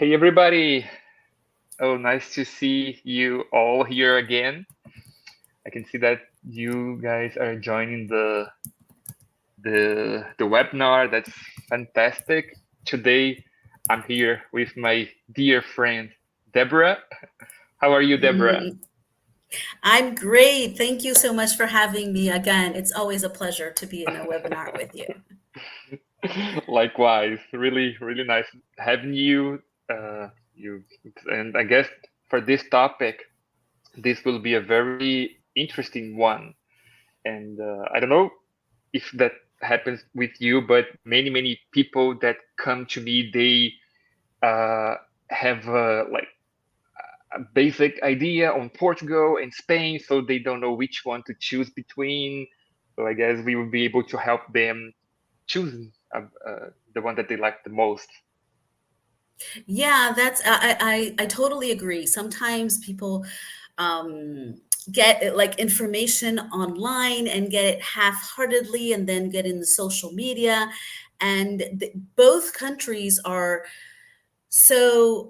Hey everybody! Oh, nice to see you all here again. I can see that you guys are joining the webinar. That's fantastic. Today I'm here with my dear friend Deborah. How are you, Deborah? I'm great. Thank you so much for having me again. It's always a pleasure to be in a webinar with you. Likewise, really nice having you. You and I guess for this topic, this will be a very interesting one. And I don't know if that happens with you, but many people that come to me, they uh, have like a basic idea on Portugal and Spain, so they don't know which one to choose between. So I guess we will be able to help them choose the one that they like the most. Yeah, I totally agree. Sometimes people um, get like information online and get it half-heartedly and then get in the social media. And both countries are so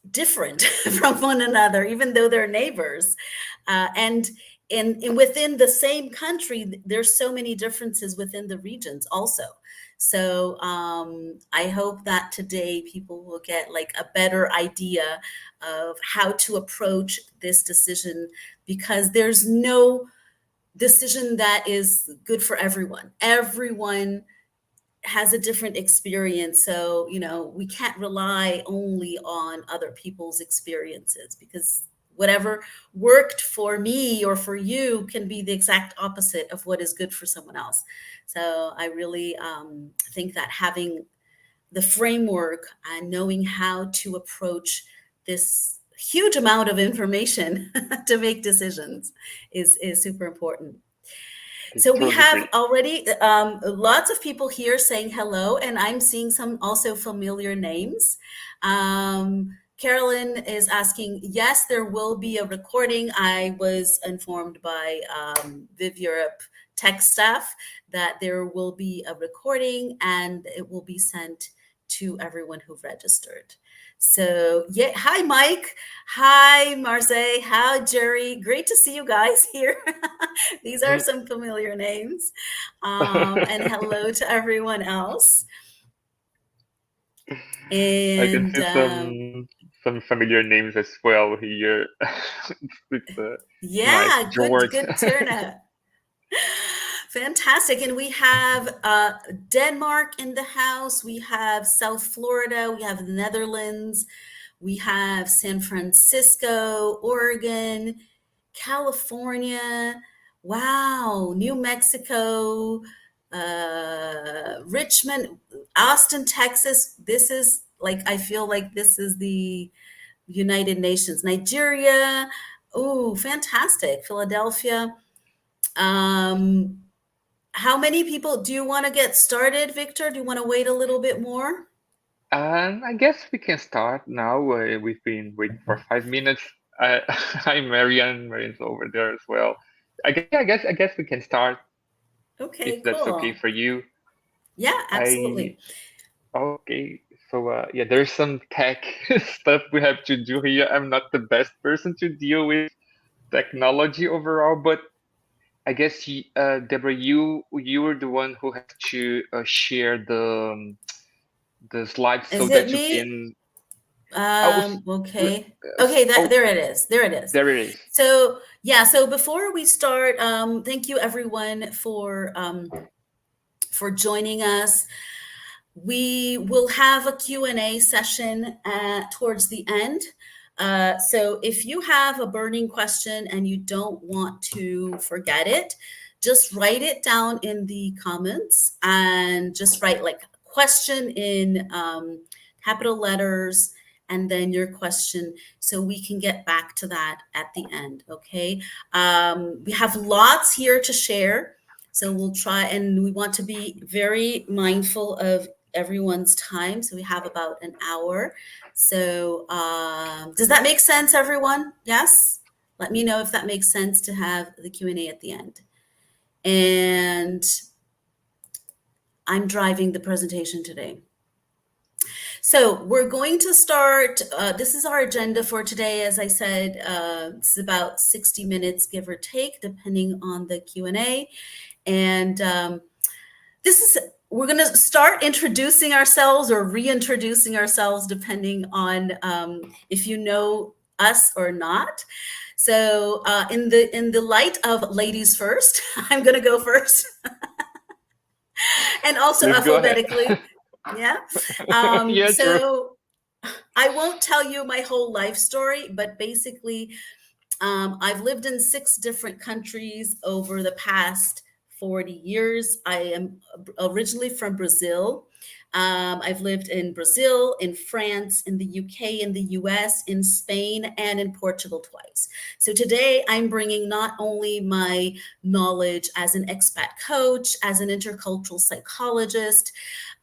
different from one another, even though they're neighbors. And within the same country, there's so many differences within the regions also. So I hope that today people will get like a better idea of how to approach this decision, because there's no decision that is good for everyone. Everyone has a different experience. So, we can't rely only on other people's experiences, because whatever worked for me or for you can be the exact opposite of what is good for someone else. So, I really think that having the framework and knowing how to approach this huge amount of information to make decisions is super important. I So we totally have agree. already lots of people here saying hello, and I'm seeing some also familiar names. Carolyn is asking, yes, there will be a recording. I was informed by Viv Europe tech staff that there will be a recording and it will be sent to everyone who registered. So yeah, hi Mike, hi Marseille, hi Jerry. Great to see you guys here. These are some familiar names. And hello to everyone else. I can And see some familiar names as well here. It's nice, yeah, good George. good turnout. Fantastic. And we have Denmark in the house. We have South Florida. We have the Netherlands. We have San Francisco, Oregon, California. Wow. New Mexico, Richmond, Austin, Texas. This is like, I feel like this is the United Nations. Nigeria. Oh, fantastic. Philadelphia. Um, how many people do you want to get started, Victor? Do you want to wait a little bit more? And I guess we can start now. We've been waiting for 5 minutes. Hi, Marianne. Marianne's over there as well. I guess we can start if Okay, that's okay cool. for you. Yeah, I absolutely. Okay. So yeah, there's some tech stuff we have to do here. I'm not the best person to deal with technology overall, but I guess Deborah, you were the one who had to share the slides so Is it that you me? can. Oh, Okay. Okay, oh, there it is. There it is. there it is. So, yeah, so before we start, thank you everyone for joining us. We will have a Q&A session towards the end. So if you have a burning question and you don't want to forget it, just write it down in the comments and just write like question in capital letters and then your question so we can get back to that at the end, okay? We have lots here to share. So we'll try, and we want to be very mindful of everyone's time. So we have about an hour. So does that make sense, everyone? Yes? Let me know if that makes sense to have the Q&A at the end. And I'm driving the presentation today. So we're going to start. This is our agenda for today. As I said, it's about 60 minutes, give or take, depending on the Q&A. And we're going to start introducing ourselves or reintroducing ourselves, depending on if you know us or not. So in the light of ladies first, I'm going to go first. And also Please go ahead. alphabetically. Yeah. Yeah, true. So I won't tell you my whole life story, but basically, I've lived in 6 different countries over the past 40 years. I am originally from Brazil. I've lived in Brazil, in France, in the UK, in the US, in Spain, and in Portugal twice. So today I'm bringing not only my knowledge as an expat coach, as an intercultural psychologist,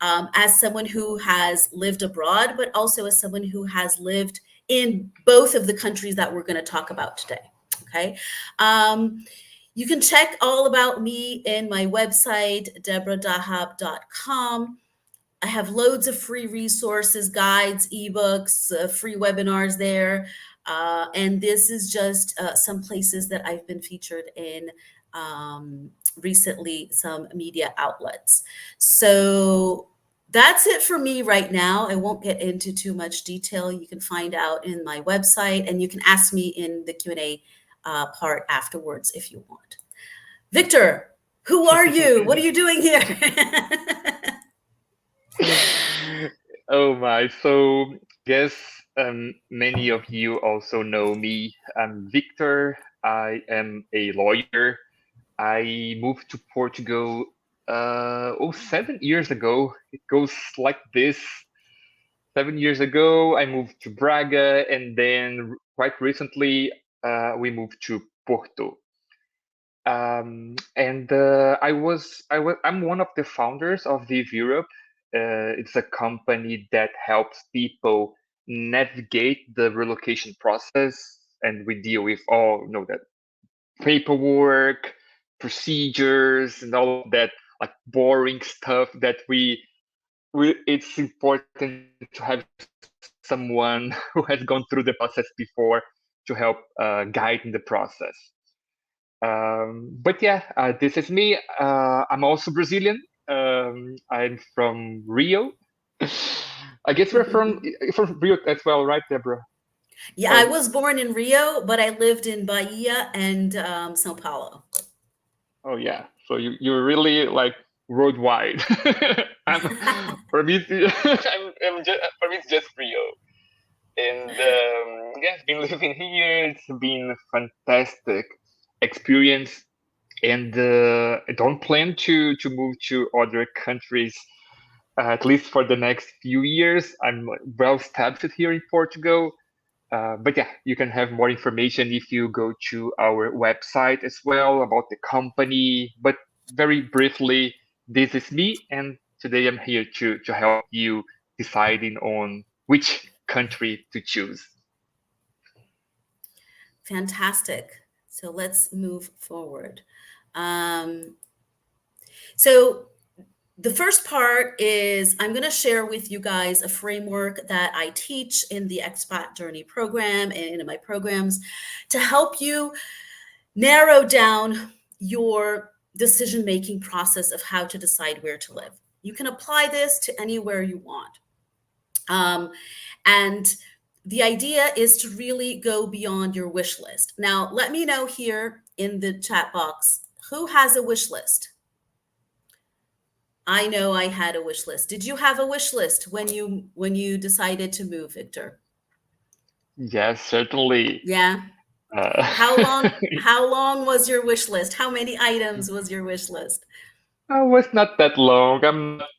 as someone who has lived abroad, but also as someone who has lived in both of the countries that we're going to talk about today. Okay. You can check all about me in my website, deborah.dahab.com. I have loads of free resources, guides, ebooks, free webinars there. And this is just some places that I've been featured in recently, some media outlets. So that's it for me right now. I won't get into too much detail. You can find out in my website, and you can ask me in the Q&A part afterwards if you want. Victor, who are you? What are you doing here? Oh my. So guess many of you also know me. I'm Victor. I am a lawyer. I moved to Portugal 7 years ago. It goes like this. 7 years ago, I moved to Braga, and then quite recently, we moved to Porto. And I'm one of the founders of Viv Europe. It's a company that helps people navigate the relocation process, and we deal with all that paperwork, procedures, and all of that like boring stuff that it's important to have someone who has gone through the process before to help guide in the process. But yeah, this is me. I'm also Brazilian. I'm from Rio. I guess we're from Rio as well, right, Deborah? Yeah, I was born in Rio, but I lived in Bahia and Sao Paulo. Oh yeah, so you're really like worldwide. For me, for me it's just Rio, and yeah, I've been living here. It's been a fantastic experience, and I don't plan to move to other countries at least for the next few years. I'm well established here in Portugal. But yeah, you can have more information if you go to our website as well about the company. But very briefly, this is me, and today I'm here to help you deciding on which country to choose. Fantastic. So let's move forward. So the first part is I'm going to share with you guys a framework that I teach in the Expat Journey program and in my programs to help you narrow down your decision-making process of how to decide where to live. You can apply this to anywhere you want. And the idea is to really go beyond your wish list. Now, let me know here in the chat box, who has a wish list? I know I had a wish list. Did you have a wish list when you decided to move, Victor? Yes, certainly. Yeah. How long was your wish list? How many items was your wish list? Oh, it's not that long.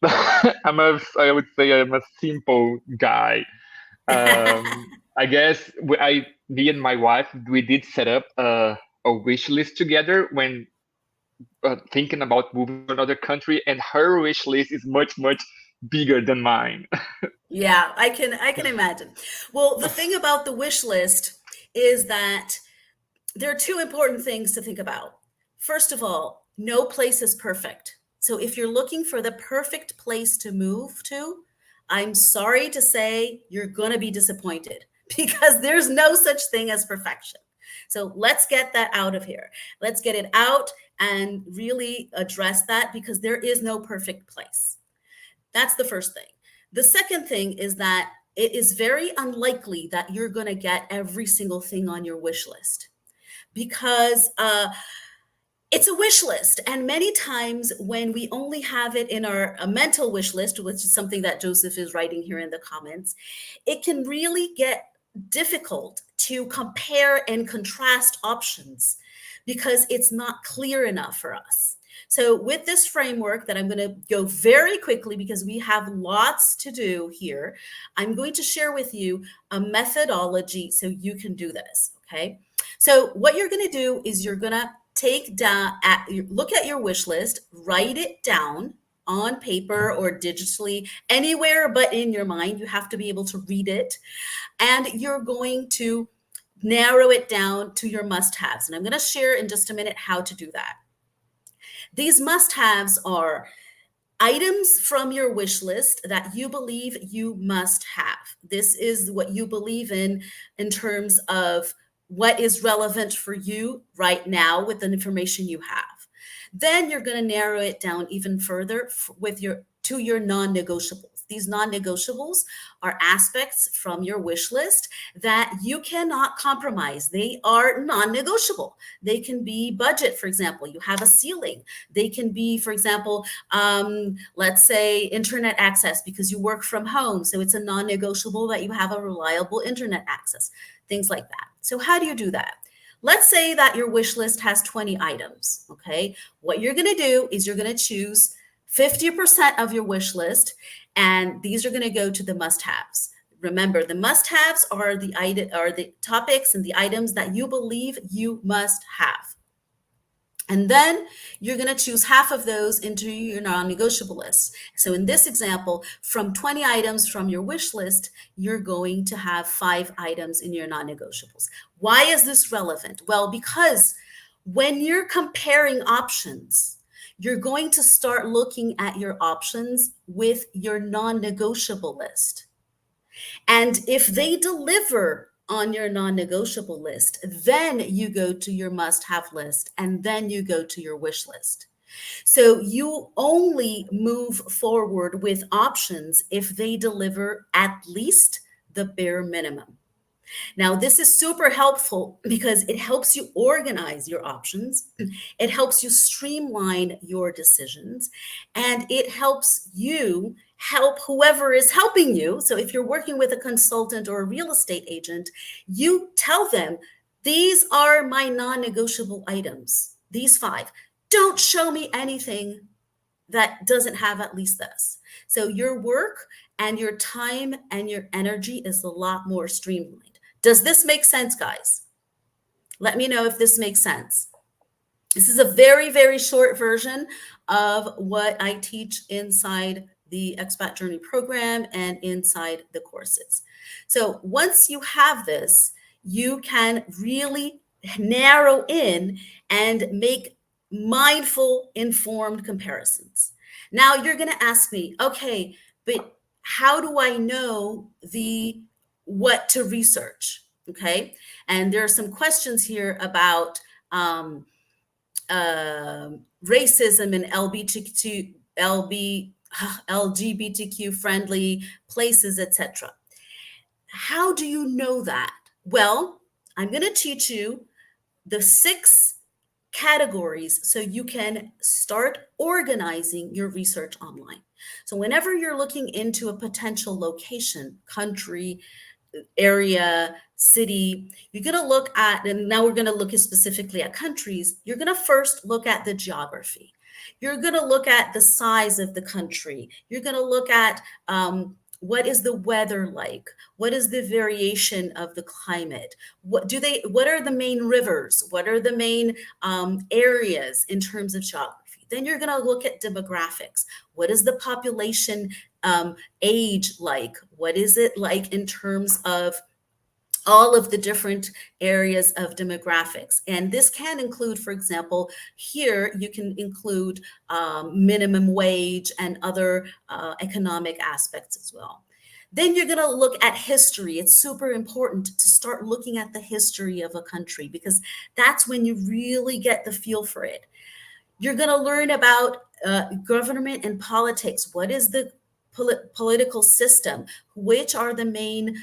I would say I'm a simple guy. I guess me and my wife, we did set up a wish list together when thinking about moving to another country, and her wish list is much, much bigger than mine. Yeah, I can imagine. Well, the thing about the wish list is that there are 2 important things to think about. First of all, no place is perfect. So if you're looking for the perfect place to move to, I'm sorry to say you're going to be disappointed because there's no such thing as perfection. So let's get that out of here. Let's get it out and really address that, because there is no perfect place. That's the first thing. The second thing is that it is very unlikely that you're going to get every single thing on your wish list, because it's a wish list. And many times when we only have it in our a mental wish list, which is something that Joseph is writing here in the comments, it can really get difficult to compare and contrast options because it's not clear enough for us. So with this framework that I'm going to go very quickly because we have lots to do here, I'm going to share with you a methodology so you can do this, okay? So what you're going to do is you're going to look at your wish list, write it down on paper or digitally, anywhere but in your mind. You have to be able to read it, and you're going to narrow it down to your must-haves. And I'm going to share in just a minute how to do that. These must-haves are items from your wish list that you believe you must have. This is what you believe in terms of what is relevant for you right now with the information you have. Then you're going to narrow it down even further to your non-negotiables. These non-negotiables are aspects from your wish list that you cannot compromise. They are non-negotiable. They can be budget, for example. You have a ceiling. They can be, for example, let's say internet access because you work from home. So it's a non-negotiable that you have a reliable internet access, things like that. So how do you do that? Let's say that your wish list has 20 items, okay? What you're gonna do is you're gonna choose 50% of your wish list, and these are gonna go to the must-haves. Remember, the must-haves are the topics and the items that you believe you must have. And then you're going to choose half of those into your non-negotiable list. So in this example, from 20 items from your wish list, you're going to have 5 items in your non-negotiables. Why is this relevant? Well, because when you're comparing options, you're going to start looking at your options with your non-negotiable list. And if they deliver on your non-negotiable list, then you go to your must-have list, and then you go to your wish list. So you only move forward with options if they deliver at least the bare minimum. Now, this is super helpful because it helps you organize your options. It helps you streamline your decisions, and it helps you help whoever is helping you. So if you're working with a consultant or a real estate agent, you tell them, these are my non-negotiable items, these 5. Don't show me anything that doesn't have at least this. So your work and your time and your energy is a lot more streamlined. Does this make sense, guys? Let me know if this makes sense. This is a very, very short version of what I teach inside the Expat Journey program and inside the courses. So once you have this, you can really narrow in and make mindful, informed comparisons. Now you're going to ask me, okay, but how do I know what to research? Okay, and there are some questions here about racism and LGBTQ friendly places, etc. How do you know that? Well, I'm going to teach you the 6 categories so you can start organizing your research online. So whenever you're looking into a potential location, country, area, city, you're going to look at, and now we're going to look specifically at countries, you're going to first look at the geography. You're going to look at the size of the country. You're going to look at what is the weather like? What is the variation of the climate? What are the main rivers? What are the main areas in terms of geography? Then you're going to look at demographics. What is the population age like? What is it like in terms of all of the different areas of demographics. And this can include, for example, here you can include minimum wage and other economic aspects as well. Then you're going to look at history. It's super important to start looking at the history of a country, because that's when you really get the feel for it. You're going to learn about government and politics. What is the political system? Which are the main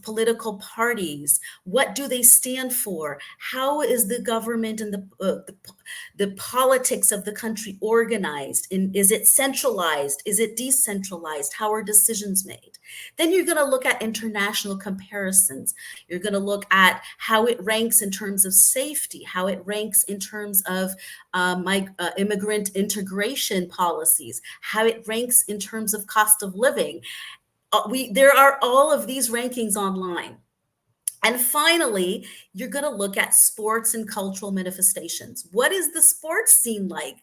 political parties? What do they stand for? How is the government and the politics of the country organized? Is it centralized? Is it decentralized? How are decisions made? Then you're going to look at international comparisons. You're going to look at how it ranks in terms of safety, how it ranks in terms of immigrant integration policies, how it ranks in terms of cost of living. There are all of these rankings online. And finally, you're going to look at sports and cultural manifestations. What is the sports scene like?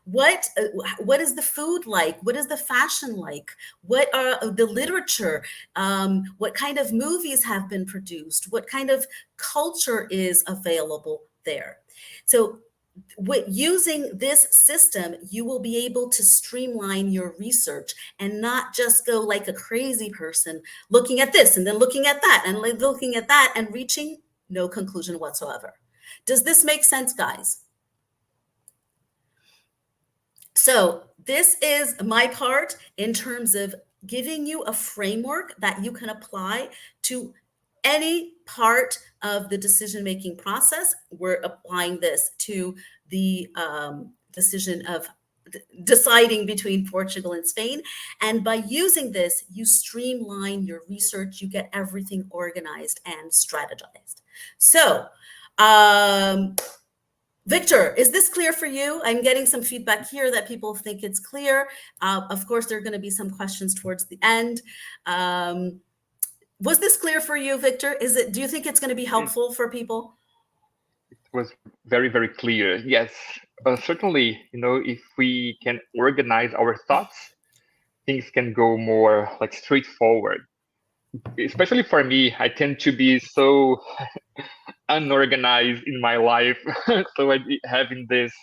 What is the food like? What is the fashion like? What are the literature? What kind of movies have been produced? What kind of culture is available there? So using this system, you will be able to streamline your research and not just go like a crazy person looking at this and then looking at that and looking at that and reaching no conclusion whatsoever. Does this make sense, guys? So this is my part in terms of giving you a framework that you can apply to any part of the decision-making process. We're applying this to the decision of deciding between Portugal and Spain. And by using this, you streamline your research, you get everything organized and strategized. So, Victor, is this clear for you? I'm getting some feedback here that people think it's clear. Of course, there are going to be some questions towards the end. Was this clear for you, Victor? Do you think it's going to be helpful for people? It was very, very clear. Yes, certainly, if we can organize our thoughts, things can go more like straightforward. Especially for me, I tend to be so unorganized in my life. So having this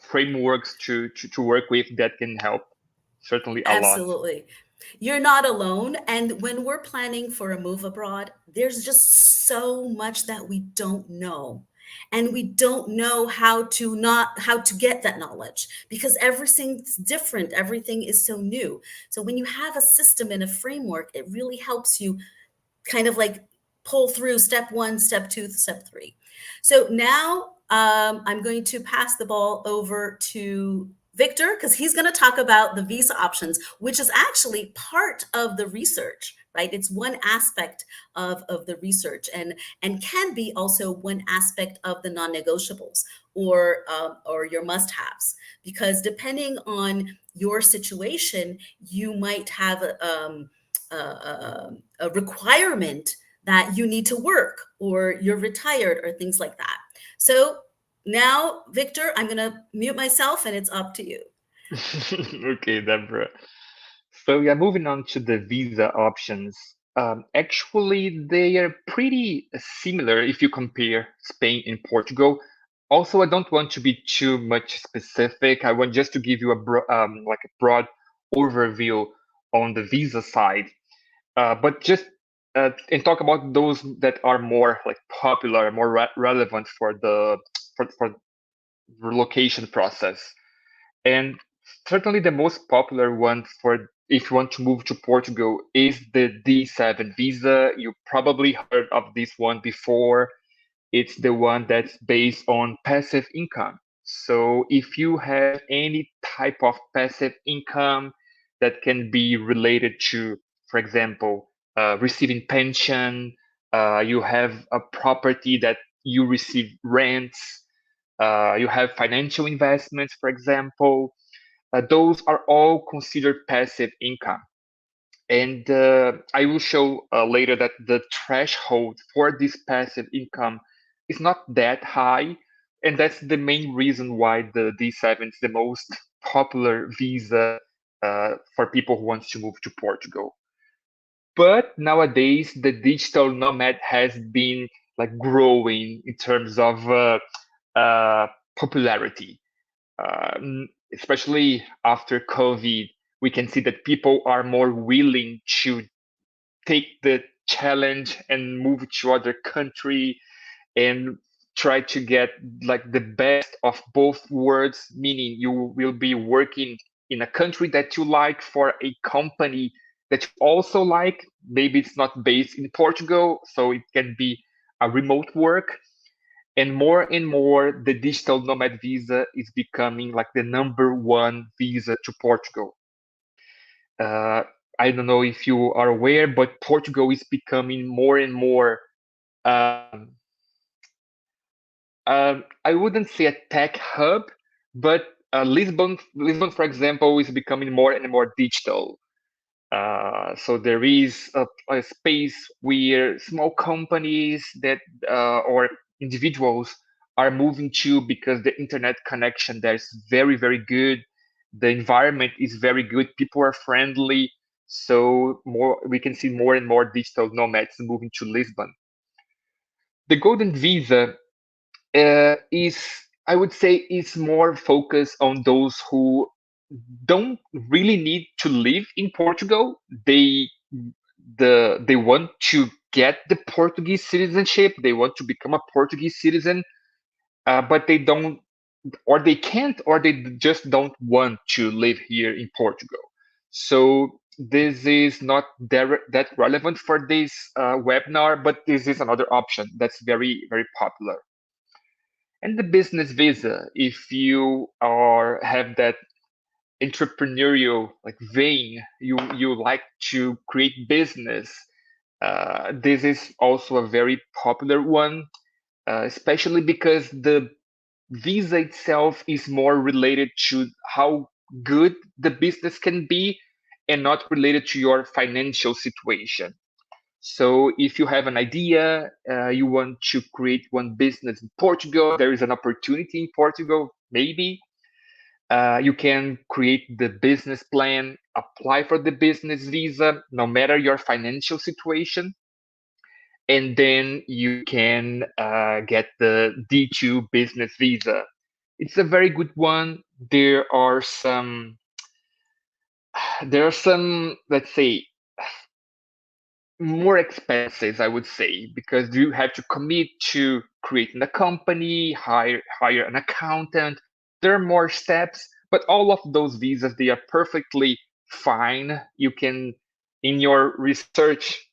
frameworks to work with, that can help certainly a lot. Absolutely. You're not alone. And when we're planning for a move abroad, there's just so much that we don't know. And we don't know how to get that knowledge, because everything's different. Everything is so new. So when you have a system and a framework, it really helps you kind of like pull through step 1, step 2, step 3. So now I'm going to pass the ball over to Victor, because he's going to talk about the visa options, which is actually part of the research, right? It's one aspect of the research, and can be also one aspect of the non-negotiables or your must-haves, because depending on your situation, you might have a requirement that you need to work, or you're retired, or things like that. So now, Victor, I'm going to mute myself and it's up to you. Okay, Deborah. So yeah, moving on to the visa options. Actually, they are pretty similar if you compare Spain and Portugal. Also, I don't want to be too much specific. I want just to give you a broad overview on the visa side, but just and talk about those that are more like popular, more relevant for the for relocation process. And certainly the most popular one for if you want to move to Portugal is the D7 visa. You probably heard of this one before. It's the one that's based on passive income. So if you have any type of passive income that can be related to, for example, receiving pension, you have a property that you receive rents, you have financial investments, for example, those are all considered passive income. And I will show later that the threshold for this passive income is not that high. And that's the main reason why the D7 is the most popular visa for people who want to move to Portugal. But nowadays, the digital nomad has been like growing in terms of popularity. Especially after COVID, we can see that people are more willing to take the challenge and move to other country and try to get like the best of both worlds, meaning you will be working in a country that you like for a company that you also like. Maybe it's not based in Portugal, so it can be a remote work. And more, the digital nomad visa is becoming like the number one visa to Portugal. Uh, I don't know if you are aware, but Portugal is becoming more and more um, I wouldn't say a tech hub, but Lisbon, for example, is becoming more and more digital. So there is a space where small companies that or individuals are moving to because the internet connection there is very, very good. The environment is very good. People are friendly. So more we can see more and more digital nomads moving to Lisbon. The golden visa is I would say is more focused on those who don't really need to live in Portugal. They want to get the Portuguese citizenship. They want to become a Portuguese citizen, but they don't, or they can't, or they just don't want to live here in Portugal. So this is not that relevant for this webinar, but this is another option that's very, very popular. And the business visa, if you are have that entrepreneurial like vein, you like to create business. This is also a very popular one, especially because the visa itself is more related to how good the business can be and not related to your financial situation. So if you have an idea, you want to create one business in Portugal, there is an opportunity in Portugal, maybe. You can create the business plan, apply for the business visa, no matter your financial situation, and then you can get the D2 business visa. It's a very good one. There are some, let's say, more expenses, I would say, because you have to commit to creating a company, hire an accountant. There are more steps, but all of those visas they are perfectly fine. You can, in your research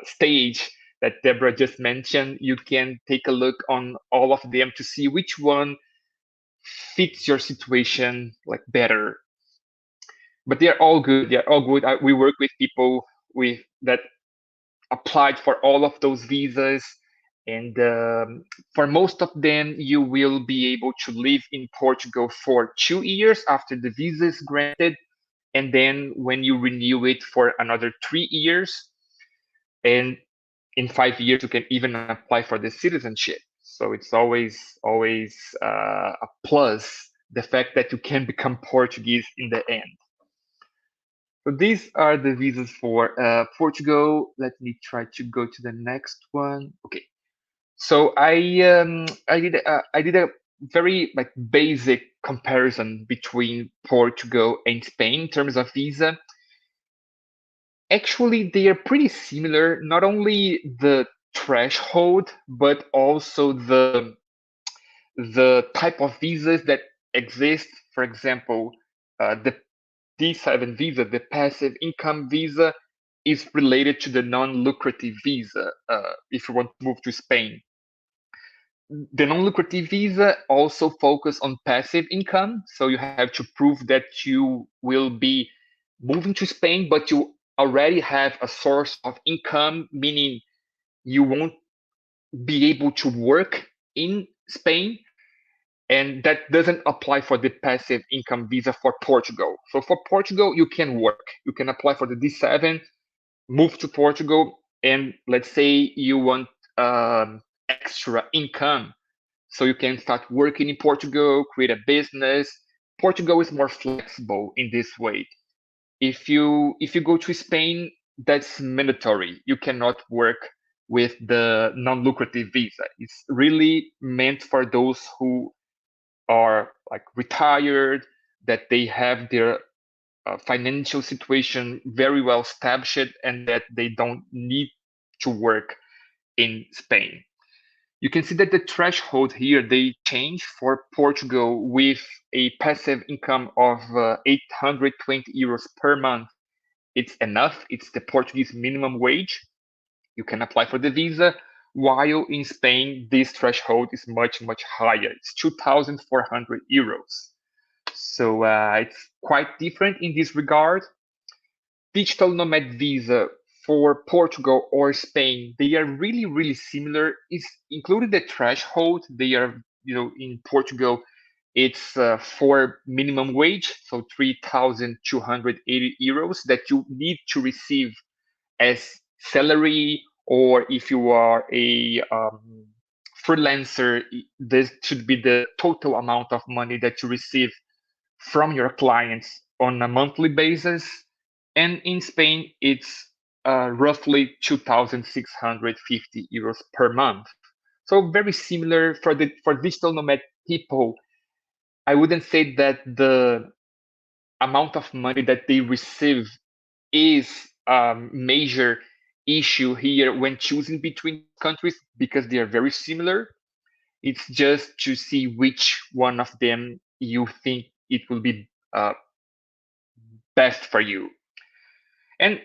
stage that Deborah just mentioned, you can take a look on all of them to see which one fits your situation like better. But they are all good. They are all good. We work with people with that applied for all of those visas. And for most of them, you will be able to live in Portugal for 2 years after the visa is granted. And then when you renew it for another 3 years. And in 5 years, you can even apply for the citizenship. So it's always a plus, the fact that you can become Portuguese in the end. So these are the visas for Portugal. Let me try to go to the next one. Okay. So I did a very like basic comparison between Portugal and Spain in terms of visa. Actually, they are pretty similar. Not only the threshold, but also the type of visas that exist. For example, the D7 visa, the passive income visa, is related to the non-lucrative visa if you want to move to Spain. The non-lucrative visa also focus on passive income, so you have to prove that you will be moving to Spain, but you already have a source of income, meaning you won't be able to work in Spain, and that doesn't apply for the passive income visa for Portugal. So for Portugal, you can work. You can apply for the D7, move to Portugal, and let's say you want extra income. So you can start working in Portugal, create a business. Portugal is more flexible in this way. if you go to Spain, that's mandatory. You cannot work with the non-lucrative visa. It's really meant for those who are like retired, that they have their financial situation very well established, and that they don't need to work in Spain. You can see that the threshold here, they change for Portugal with a passive income of 820 euros per month. It's enough. It's the Portuguese minimum wage. You can apply for the visa. While in Spain, this threshold is much, much higher. It's 2,400 euros. So it's quite different in this regard. Digital nomad visa for Portugal or Spain, they are really, really similar. It's including the threshold. They are, in Portugal, it's for minimum wage, so 3,280 euros that you need to receive as salary, or if you are a freelancer, this should be the total amount of money that you receive from your clients on a monthly basis. And in Spain, it's roughly 2,650 euros per month. So very similar for digital nomad people. I wouldn't say that the amount of money that they receive is a major issue here when choosing between countries, because they are very similar. It's just to see which one of them you think it will be best for you. And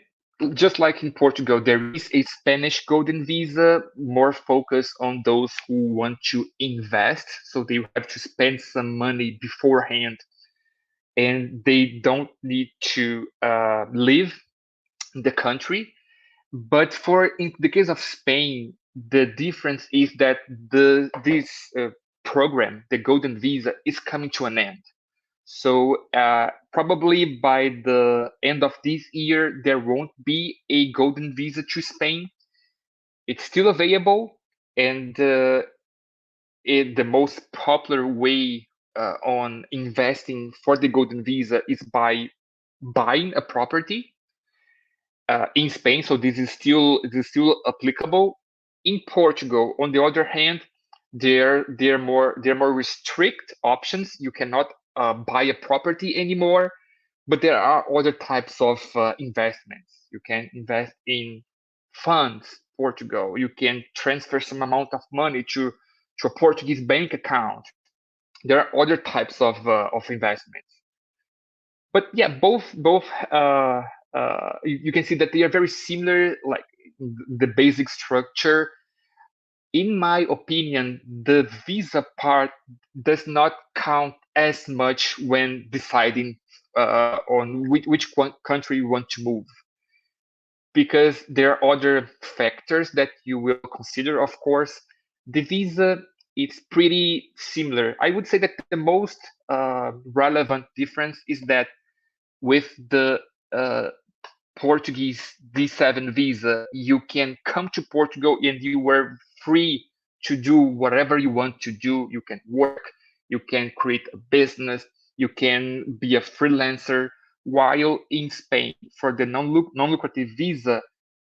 just like in Portugal, there is a Spanish golden visa, more focused on those who want to invest. So they have to spend some money beforehand, and they don't need to live in the country. But in the case of Spain, the difference is that this program, the golden visa, is coming to an end. So probably by the end of this year, there won't be a golden visa to Spain. It's still available, and the most popular way on investing for the golden visa is by buying a property in Spain. So this is still applicable. In Portugal, on the other hand, there are more restrict options. You cannot buy a property anymore, but there are other types of investments. You can invest in funds. Portugal, you can transfer some amount of money to a Portuguese bank account. There are other types of investments. But yeah, both you can see that they are very similar, like the basic structure. In my opinion, the visa part does not count as much when deciding on which country you want to move, because there are other factors that you will consider, of course. The visa, it's pretty similar. I would say that the most relevant difference is that with the Portuguese D7 visa, you can come to Portugal and you were free to do whatever you want to do. You can work, you can create a business, you can be a freelancer. While in Spain, for the non-lucrative visa,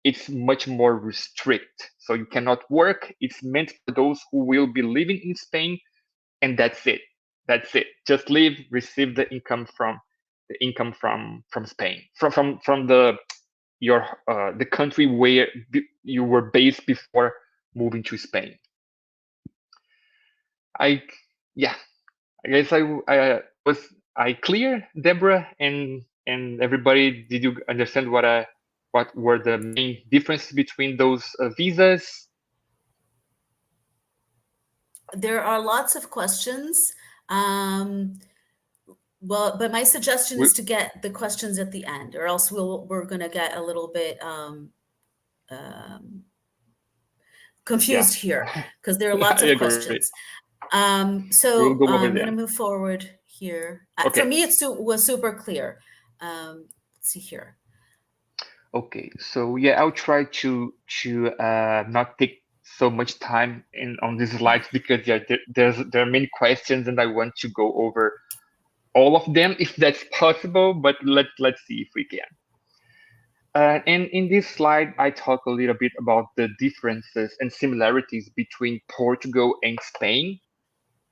it's much more restrict. So you cannot work. It's meant for those who will be living in Spain, and that's it. That's it. Just live, receive the income from Spain, from the country where you were based before moving to Spain. I guess was I clear, Deborah, and everybody? Did you understand what were the main differences between those visas? There are lots of questions. Well, but my suggestion is to get the questions at the end, or else we're going to get a little bit confused here, because there are lots of questions. So we'll I'm going to move forward here. Okay. For me, it was super clear. Let's see here. Okay, so yeah, I'll try to not take so much time on these slides, because there are many questions and I want to go over all of them if that's possible, but let's see if we can. And in this slide, I talk a little bit about the differences and similarities between Portugal and Spain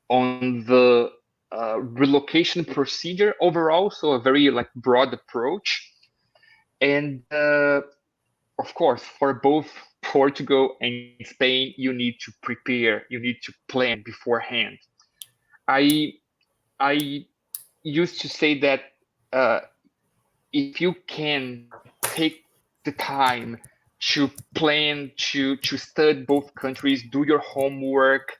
on the relocation procedure overall. So a very like broad approach. And of course, for both Portugal and Spain, you need to prepare, you need to plan beforehand. I I used to say that uh, if you can take the time to plan, to study both countries, do your homework,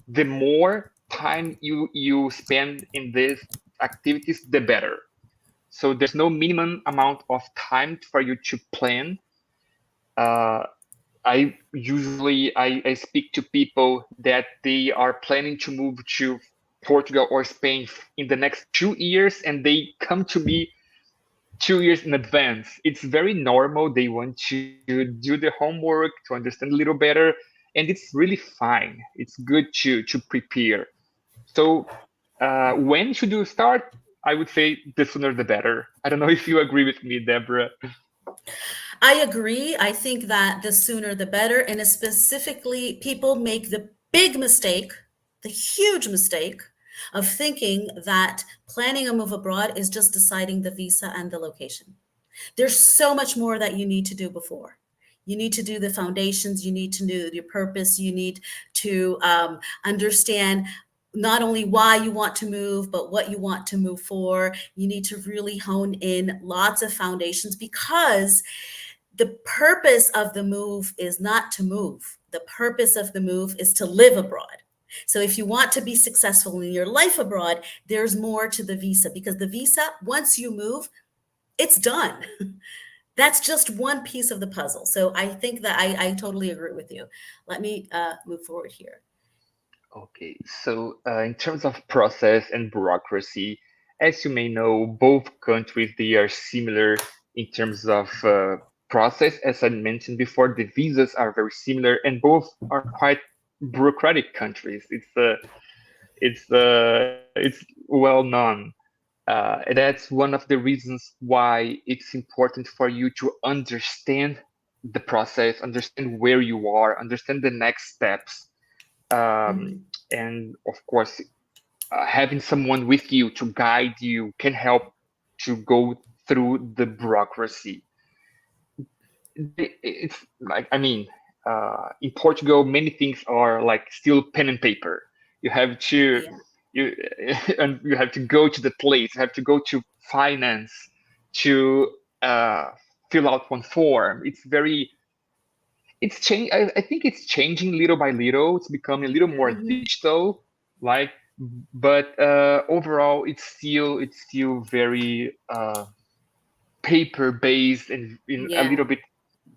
the more time you spend in these activities, the better. So there's no minimum amount of time for you to plan. Uh, I speak to people that they are planning to move to Portugal or Spain in the next 2 years, and they come to me 2 years in advance. It's very normal. They want to do the homework to understand a little better, and it's really fine. It's good to prepare. So when should you start? I would say the sooner the better. I don't know if you agree with me, Deborah. I agree. I think that the sooner the better. And specifically, people make the big mistake, the huge mistake of thinking that planning a move abroad is just deciding the visa and the location. There's so much more that you need to do before. You need to do the foundations, you need to know your purpose, you need to understand not only why you want to move, but what you want to move for. You need to really hone in lots of foundations because the purpose of the move is not to move. The purpose of the move is to live abroad. So if you want to be successful in your life abroad, there's more to the visa because the visa, once you move, it's done. That's just one piece of the puzzle. So I think that I totally agree with you. Let me move forward here. Okay, so in terms of process and bureaucracy, as you may know, both countries they are similar in terms of process. As I mentioned before, the visas are very similar, and both are quite bureaucratic countries. It's well known. And that's one of the reasons why it's important for you to understand the process, understand where you are, understand the next steps, Mhm. and of course, having someone with you to guide you can help to go through the bureaucracy. It's like, I mean, in Portugal, many things are like still pen and paper. You have to Yeah. you and you have to go to the place. You have to go to finance to uh, fill out one form. It's change. I think it's changing little by little. It's becoming a little more Mhm. digital, like, but overall, it's still very paper based and in a Yeah. little bit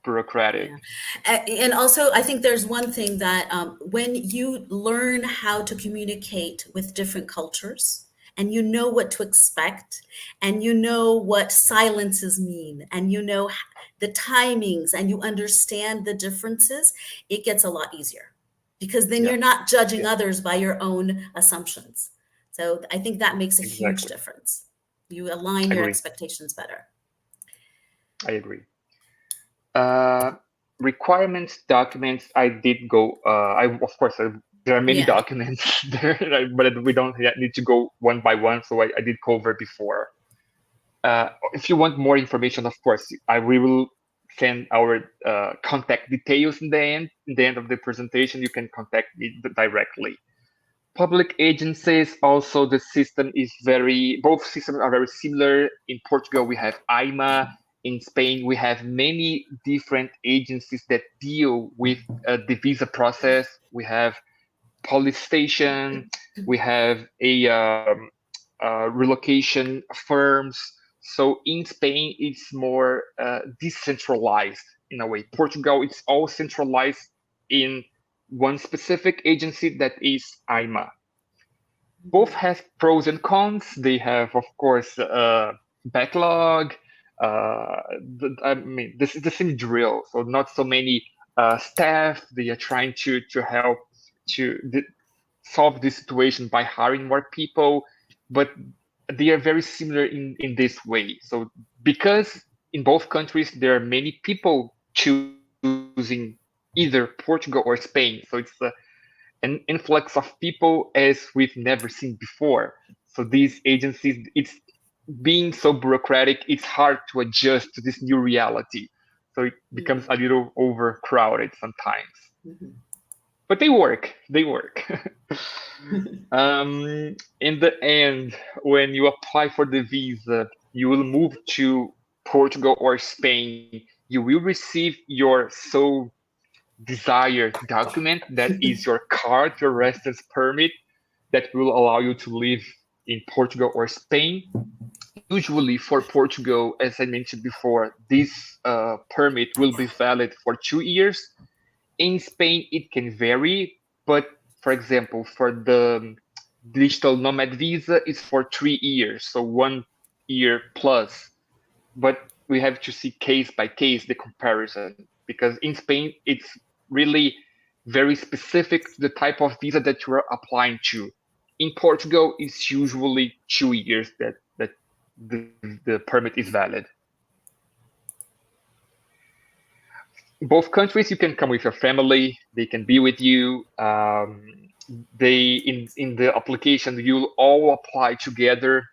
bureaucratic. Yeah. And also, I think there's one thing that when you learn how to communicate with different cultures and you know what to expect and you know what silences mean and you know the timings and you understand the differences, it gets a lot easier because then Yeah, you're not judging yeah, others by your own assumptions. So I think that makes a huge exactly. difference. You align your Agree. expectations better. I agree. Uh, Requirements, documents. I did go. I of course there are many Yeah. documents there, right, but we don't need to go one by one. So I did cover before. If you want more information, of course, we will send our contact details in the end. In the end of the presentation, you can contact me directly. Public agencies, also the system is both systems are very similar. In Portugal, we have IMA. In Spain, we have many different agencies that deal with the visa process. We have police station, we have a relocation firms. So in Spain, it's more decentralized in a way. Portugal, it's all centralized in one specific agency that is IMA. Both Mhm. have pros and cons. They have, of course, backlog. I mean, this is the same drill. So not so many staff. They are trying to help to solve this situation by hiring more people. But they are very similar in this way. So because in both countries there are many people choosing either Portugal or Spain, so it's an influx of people as we've never seen before. So these agencies, it's being so bureaucratic, it's hard to adjust to this new reality. So it becomes a little overcrowded sometimes. Mhm. But they work. They work. In the end, when you apply for the visa, you will move to Portugal or Spain. You will receive your so desired document that is your card, your residence permit that will allow you to live in Portugal or Spain. Usually, for Portugal, as I mentioned before, this permit will be valid for 2 years. In Spain, it can vary, but for example, for the digital nomad visa, it's for 3 years, so 1 year plus. But we have to see case by case the comparison because in Spain, it's really very specific to the type of visa that you are applying to. In Portugal, it's usually 2 years that the permit is valid. In both countries, you can come with your family. They can be with you. They in the application, you'll all apply together.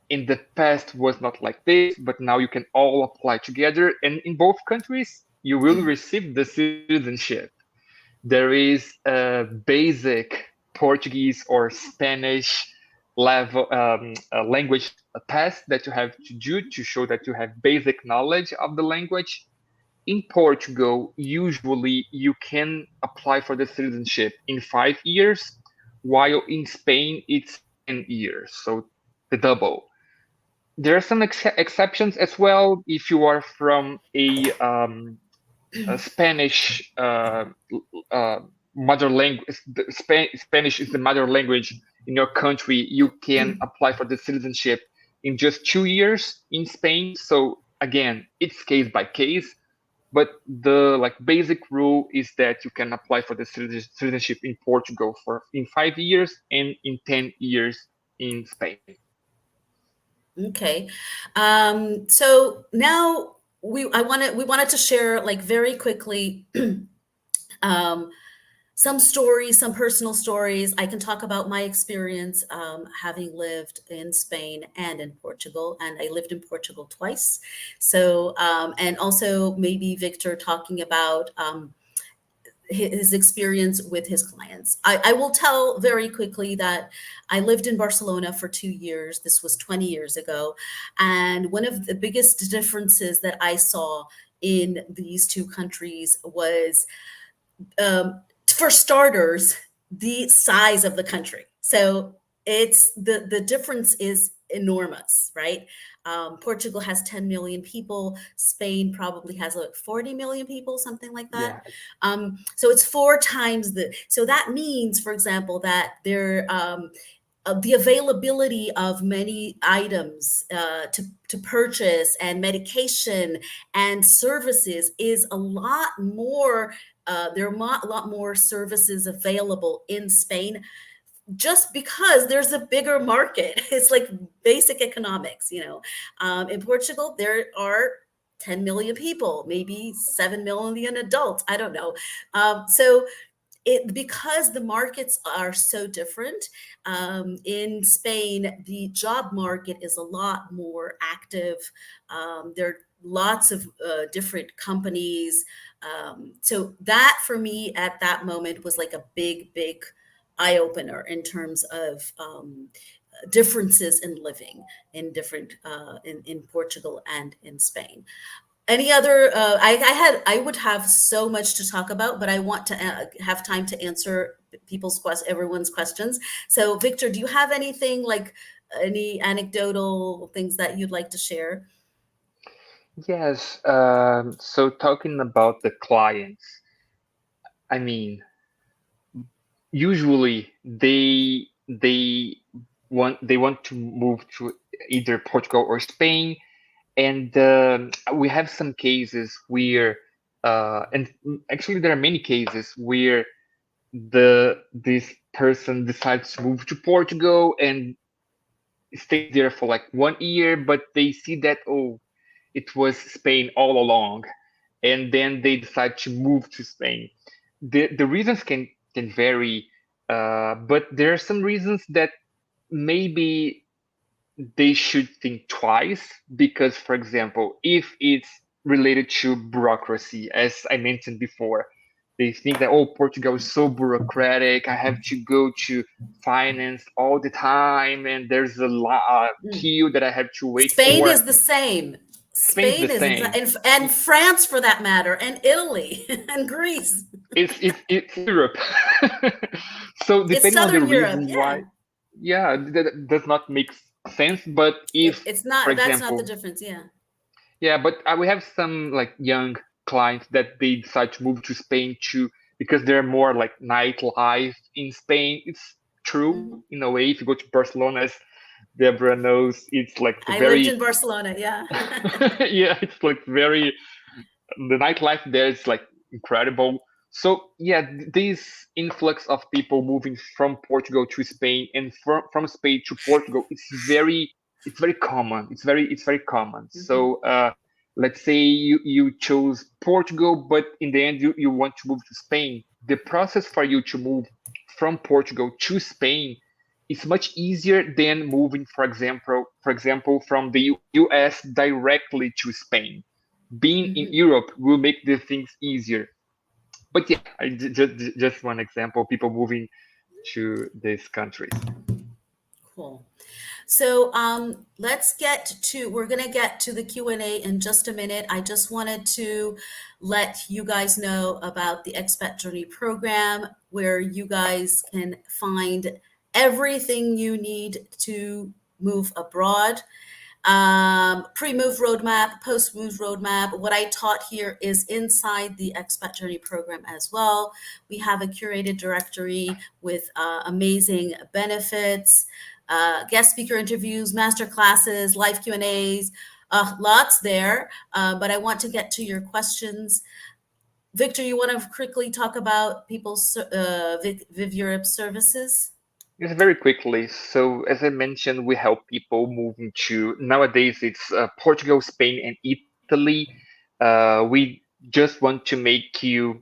In the past was not like this, but now you can all apply together. And in both countries, you will receive the citizenship. There is a basic Portuguese or Spanish level language test that you have to do to show that you have basic knowledge of the language. In Portugal, usually you can apply for the citizenship in 5 years, while in Spain it's 10 years, so the double. There are some exceptions as well. If you are from a Spanish uh, mother language, Spanish is the mother language in your country, you can apply for the citizenship in just 2 years in Spain. So again, it's case by case, but the like basic rule is that you can apply for the citizenship in Portugal for in 5 years and in 10 years in Spain. Okay. So now we wanted to share like very quickly um, some stories, some personal stories. I can talk about my experience having lived in Spain and in Portugal, and I lived in Portugal twice. So, and also maybe Victor talking about his experience with his clients. I will tell very quickly that I lived in Barcelona for 2 years. This was 20 years ago. And one of the biggest differences that I saw in these two countries was for starters, the size of the country. So it's the difference is enormous, right? Portugal has 10 million people. Spain probably has like 40 million people, something like that. Yeah. So it's four times the. So that means, for example, that the availability of many items to purchase and medication and services is a lot more. There are a lot more services available in Spain just because there's a bigger market. It's like basic economics, you know. In Portugal, there are 10 million people, maybe 7 million adults. I don't know. So because the markets are so different, in Spain, the job market is a lot more active. There are lots of different companies. So that for me at that moment was like a big eye opener in terms of differences in living in different in Portugal and in Spain. Any other? I would have so much to talk about, but I want to have time to answer everyone's questions. So, Victor, do you have anything like any anecdotal things that you'd like to share? Yes. So talking about the clients, I mean, usually they want to move to either Portugal or Spain, and we have some cases where, and actually there are many cases where this person decides to move to Portugal, and stays there for like 1 year, but they see that, oh, it was Spain all along, and then they decide to move to Spain. The reasons can vary, but there are some reasons that maybe they should think twice because, for example, if it's related to bureaucracy, as I mentioned before, they think that, oh, Portugal is so bureaucratic. I have to go to finance all the time, and there's a queue that I have to wait Spain for. is the same. Spain's the Spain is same. and France for that matter, and Italy and Greece. It's Europe. So It's depending on the Southern Europe. reason Yeah. why, yeah, that does not make sense. But if, It's for not, that's not the example, difference. Yeah. yeah, but we have some like young clients that they decide to move to Spain too because they're more like nightlife in Spain. It's true Mhm. in a way. If you go to Barcelona, as Deborah knows, it's like I lived very in Barcelona. Yeah. yeah, it's like very, the nightlife there is like incredible. So yeah, this influx of people moving from Portugal to Spain and from Spain to Portugal, it's very common. It's very common. Mhm. So let's say you chose Portugal, but in the end you want to move to Spain. The process for you to move from Portugal to Spain is much easier than moving, for example, from the US directly to Spain. Being in Mhm. Europe will make the things easier. But yeah, just one example, people moving to these countries. Cool. So we're going to get to the Q&A in just a minute. I just wanted to let you guys know about the Expat Journey program, where you guys can find everything you need to move abroad. Pre-move roadmap, post-move roadmap. What I taught here is inside the Expat Journey program as well. We have a curated directory with amazing benefits, guest speaker interviews, master classes, live Q&As, lots there. But I want to get to your questions. Victor, you want to quickly talk about people's Viv Europe services? Yes, very quickly. So, as I mentioned, we help people moving to, nowadays it's Portugal, Spain, and Italy. We just want to make you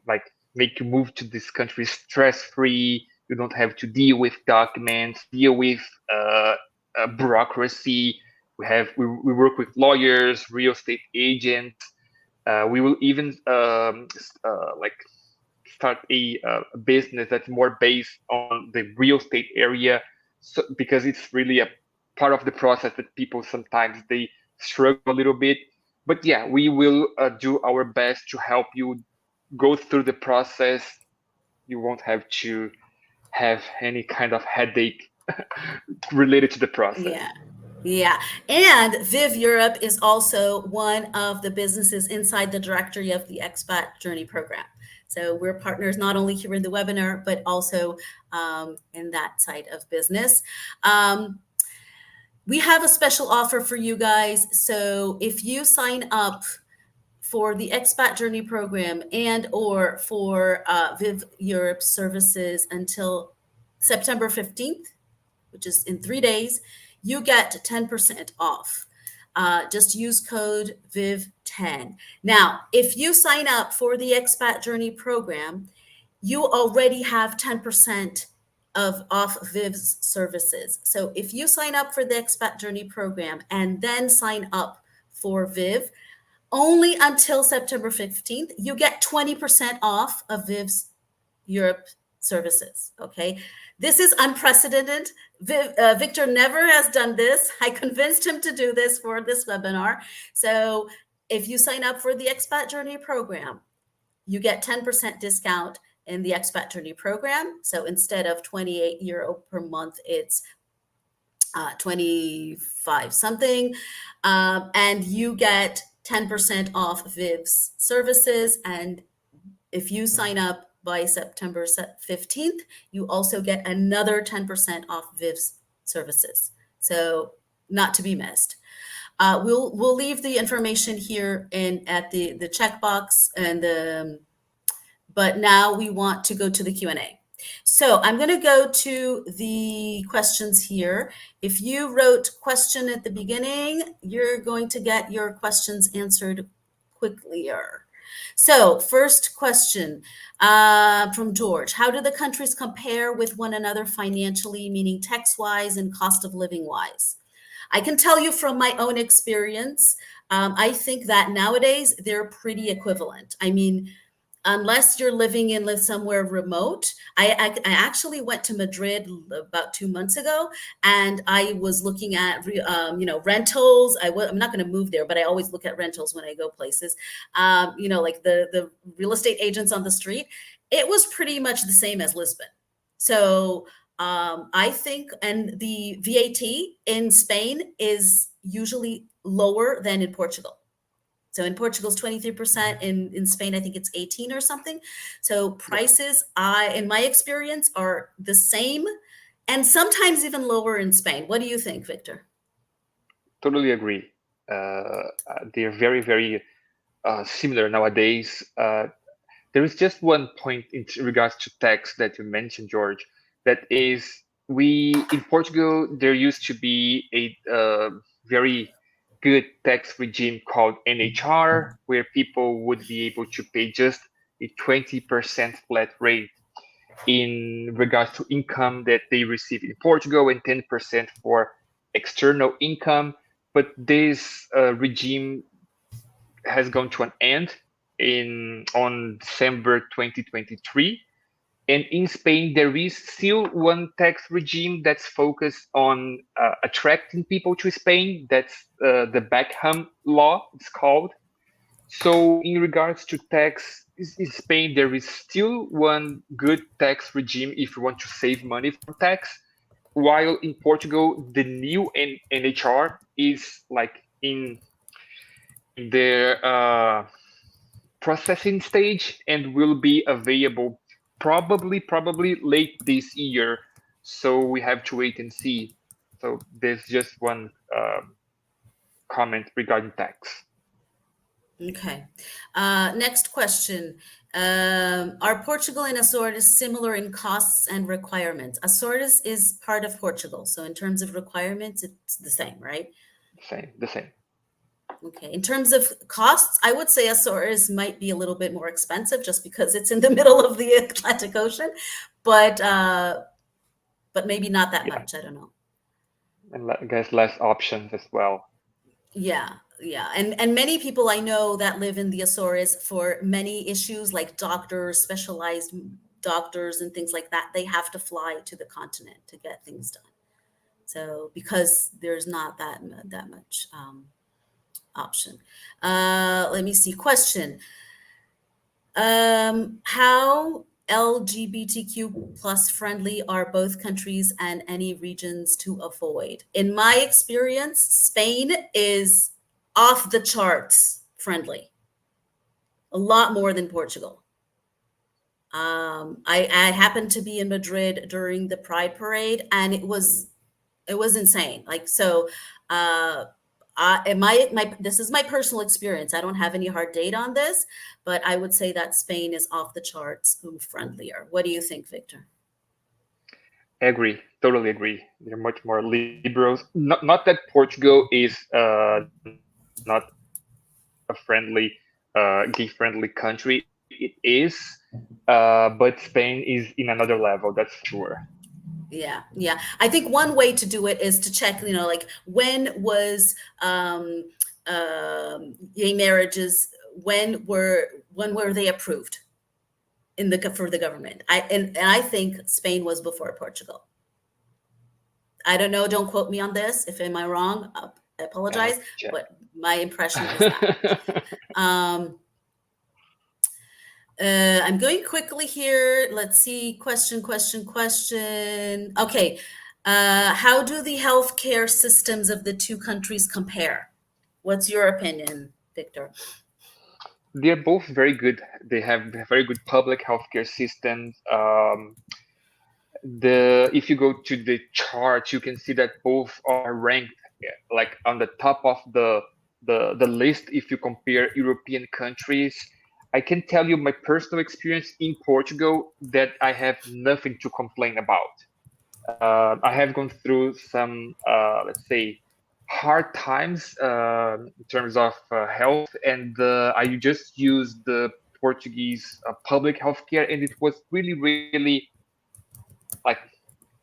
move to this country stress-free. You don't have to deal with documents, deal with bureaucracy. We work with lawyers, real estate agents. We will even like start a business that's more based on the real estate area, so, because it's really a part of the process that people sometimes they struggle a little bit. But yeah, we will do our best to help you go through the process. You won't have to have any kind of headache related to the process. Yeah. Yeah. And Viv Europe is also one of the businesses inside the directory of the Expat Journey program. So we're partners not only here in the webinar, but also in that side of business. We have a special offer for you guys. So if you sign up for the Expat Journey program and or for Viv Europe services until September 15th, which is in 3 days, you get 10% off. Just use code VIV10. Now, if you sign up for the Expat Journey program, you already have 10% off Viv's services. So if you sign up for the Expat Journey program and then sign up for Viv, only until September 15th, you get 20% off of Viv's Europe services. Okay. This is unprecedented. Victor never has done this. I convinced him to do this for this webinar. So if you sign up for the Expat Journey program, you get 10% discount in the Expat Journey program. So instead of 28 euro per month, it's 25 something. And you get 10% off Viv's services. And if you sign up by September 15th, you also get another 10% off Viv's services. So not to be missed. We'll leave the information here at the checkbox but now we want to go to the Q&A. So I'm going to go to the questions here. If you wrote question at the beginning, you're going to get your questions answered quicker. So first question from George. How do the countries compare with one another financially, meaning tax-wise and cost of living-wise? I can tell you from my own experience, I think that nowadays they're pretty equivalent. I mean, unless you're living in somewhere remote. I actually went to Madrid about 2 months ago, and I was looking at rentals. I'm not going to move there, but I always look at rentals when I go places. Like the real estate agents on the street. It was pretty much the same as Lisbon. So I think, and the VAT in Spain is usually lower than in Portugal. So in Portugal it's 23%. In Spain, I think it's 18 or something. So prices, in my experience, are the same and sometimes even lower in Spain. What do you think, Victor? Totally agree. They're very, very similar nowadays. There is just one point in regards to tax that you mentioned, George. That is, in Portugal there used to be a very good tax regime called NHR, where people would be able to pay just a 20% flat rate in regards to income that they receive in Portugal and 10% for external income. But this regime has gone to an end on December 2023. And in Spain, there is still one tax regime that's focused on attracting people to Spain. That's the Beckham law, it's called. So in regards to tax, in Spain, there is still one good tax regime if you want to save money from tax. While in Portugal, the new NHR is like in their processing stage and will be available probably late this year. So we have to wait and see. So there's just one comment regarding tax. Okay. Next question. Are Portugal and Azores similar in costs and requirements? Azores is part of Portugal, so in terms of requirements, it's the same, right? The same. Okay. In terms of costs, I would say Azores might be a little bit more expensive just because it's in the middle of the Atlantic Ocean, but maybe not that much. I don't know. And I guess less options as well. Yeah, yeah. And many people I know that live in the Azores for many issues like doctors, specialized doctors and things like that, they have to fly to the continent to get things done. So because there's not that much option. Let me see. Question. How LGBTQ plus friendly are both countries and any regions to avoid? In my experience, Spain is off the charts friendly, a lot more than Portugal. I happened to be in Madrid during the Pride Parade, and it was insane. Like so, this is my personal experience. I don't have any hard data on this, but I would say that Spain is off the charts friendlier. What do you think, Victor? I agree, totally agree. They're much more liberals. Not that Portugal is not a friendly, gay-friendly country. It is, but Spain is in another level. That's for sure. Yeah, yeah. I think one way to do it is to check, like when was gay marriages, when were they approved for the government? And I think Spain was before Portugal. I don't know. Don't quote me on this. If am I wrong, I apologize. But my impression is that. I'm going quickly here. Let's see. Question. Okay. How do the healthcare systems of the two countries compare? What's your opinion, Victor? They're both very good. They have very good public healthcare systems. If you go to the chart, you can see that both are ranked like on the top of the list if you compare European countries. I can tell you my personal experience in Portugal that I have nothing to complain about. I have gone through some, let's say, hard times in terms of health, and I just used the Portuguese public healthcare, and it was really, really like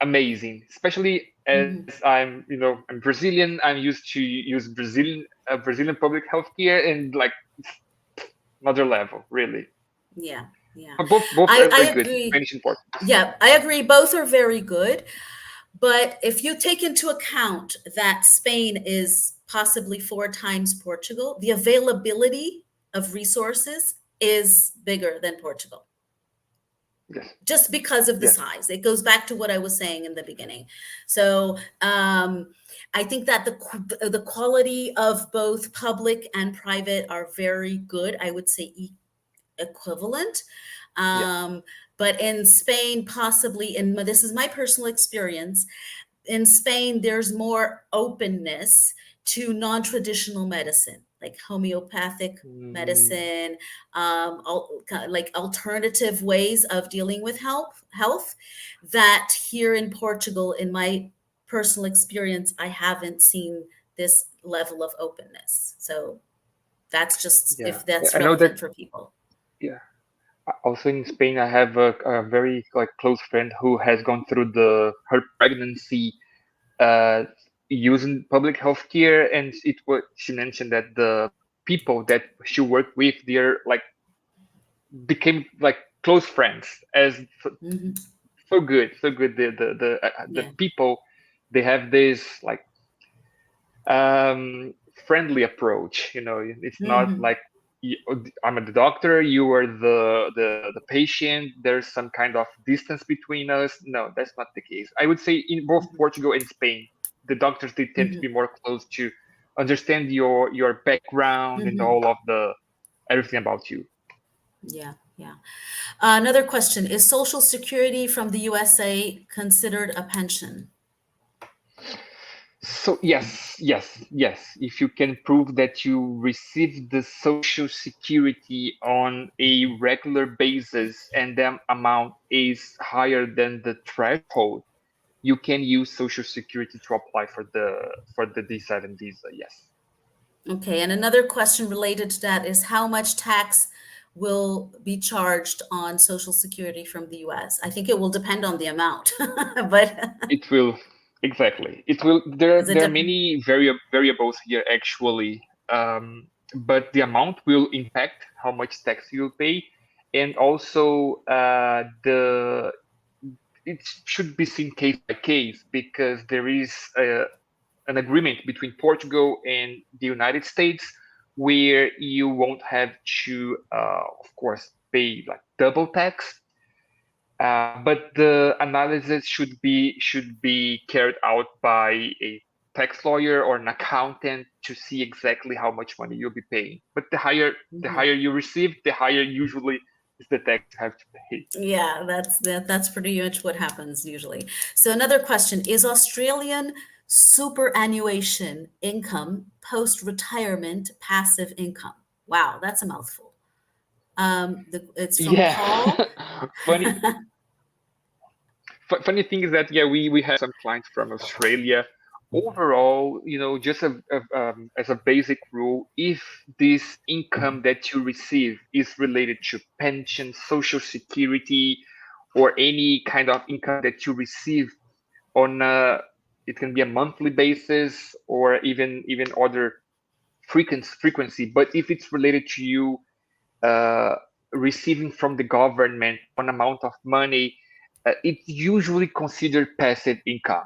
amazing. Especially as Hmm. I'm Brazilian. I'm used to use Brazilian public healthcare, and like another level, really. Yeah, yeah. But both are I very good. agree. Spanish and Portuguese. Yeah, I agree. Both are very good. But if you take into account that Spain is possibly four times Portugal, the availability of resources is bigger than Portugal, Yes, just because of the yes, size. It goes back to what I was saying in the beginning. So I think that the quality of both public and private are very good. I would say equivalent. yeah. Um, but in Spain, possibly, and this is my personal experience, in Spain, there's more openness to non-traditional medicine, like homeopathic Mm, medicine, like alternative ways of dealing with health. That here in Portugal, in my personal experience, I haven't seen this level of openness. So that's just yeah, if that's I know that. relevant for people. Yeah. Also in Spain, I have a very like close friend who has gone through the her pregnancy uh, using public healthcare, and it was she mentioned that the people that she worked with, they're like became like close friends, as Hmm. so good. The Yeah. people, they have this like um friendly approach. It's not Hmm. like I'm the doctor, you are the patient, there's some kind of distance between us. No, that's not the case. I would say in both Portugal and Spain, the doctors, they tend to be Hmm. more close to understand your background and Hmm. all of the everything about you. Yeah. Yeah. Another question: is Social Security from the USA considered a pension? So yes. If you can prove that you receive the social security on a regular basis and the amount is higher than the threshold, you can use social security to apply for the D7 visa. Yes. Okay, and another question related to that is how much tax will be charged on Social Security from the US? I think it will depend on the amount, but It will exactly. It will. is it There are many variables here actually, but the amount will impact how much tax you'll pay, and also the it should be seen case by case because there is an agreement between Portugal and the United States where you won't have to, of course, pay like double tax, but the analysis should be carried out by a tax lawyer or an accountant to see exactly how much money you'll be paying. But the higher you receive, the higher usually is the tax you have to pay. Yeah, that's pretty much what happens usually. So another question, is Australian superannuation income post-retirement passive income? Wow, that's a mouthful. It's from Yeah, Paul. funny funny thing is that yeah, we have some clients from Australia. Overall, just as a basic rule, if this income that you receive is related to pension, social security, or any kind of income that you receive on it can be a monthly basis or even other frequency. But if it's related to you uh, receiving from the government one amount of money, it's usually considered passive income.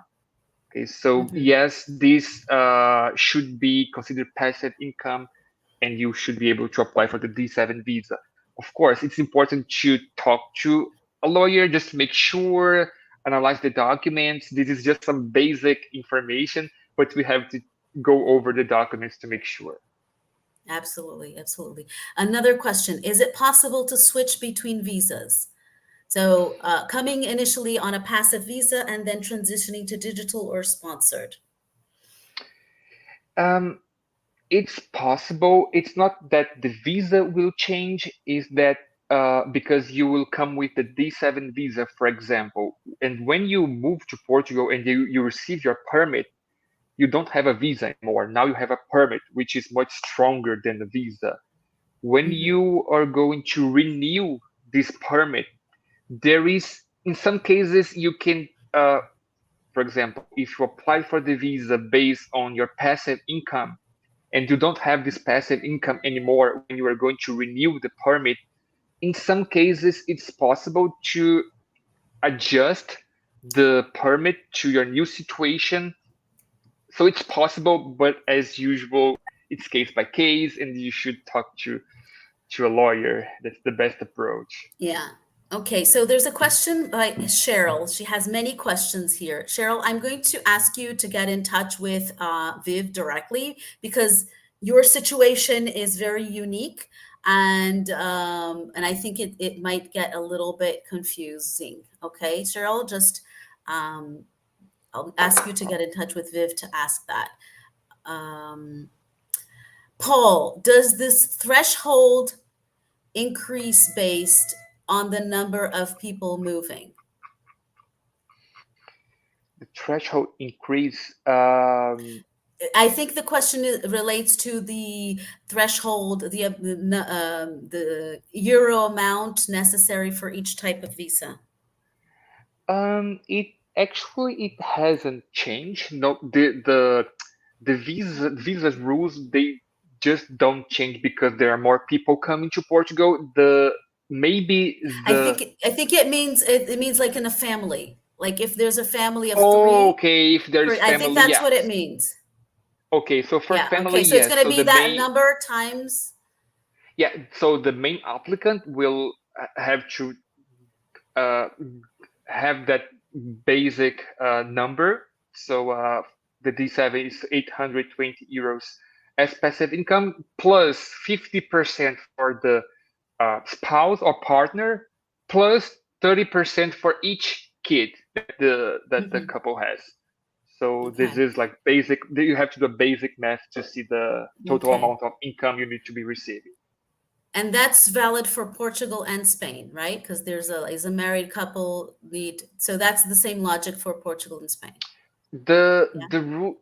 Okay, so Mhm. yes, this should be considered passive income, and you should be able to apply for the D7 visa. Of course, it's important to talk to a lawyer just to make sure, analyze the documents. This is just some basic information, but we have to go over the documents to make sure. Absolutely, absolutely. Another question, is it possible to switch between visas? So coming initially on a passive visa and then transitioning to digital or sponsored. Um, It's possible. It's not that the visa will change, is that because you will come with the D7 visa, for example. And when you move to Portugal and you receive your permit, you don't have a visa anymore. Now you have a permit, which is much stronger than a visa. When Hmm. you are going to renew this permit, there is, in some cases, you can, for example, if you apply for the visa based on your passive income, and you don't have this passive income anymore when you are going to renew the permit, in some cases it's possible to adjust the permit to your new situation. So it's possible, but as usual, it's case by case, and you should talk to a lawyer. That's the best approach. Yeah. Okay, so there's a question by Cheryl. She has many questions here. Cheryl, I'm going to ask you to get in touch with Viv directly because your situation is very unique, and I think it might get a little bit confusing. Okay, Cheryl, just um, I'll ask you to get in touch with Viv to ask that. Um, Paul, does this threshold increase based on the number of people moving? The threshold increase. I think the question relates to the threshold, the euro amount necessary for each type of visa. It actually it hasn't changed. No, the visas rules, they just don't change because there are more people coming to Portugal. The maybe the I think it means like in a family, like if there's a family of three, Okay, if there is I think family, that's what it yes. means. Okay, so for Yeah. family, Okay. So it's yes. going to So be the that main number times. yeah, so the main applicant will have to uh, have that basic number. So the D7 is 820 euros as passive income plus 50% for the spouse or partner plus 30% for each kid that the Mhm. couple has. So this Okay. is like basic. You have to do a basic math to see the total Okay. amount of income you need to be receiving. And that's valid for Portugal and Spain, right? Because is a married couple need, so that's the same logic for Portugal and Spain. The Yeah. the rule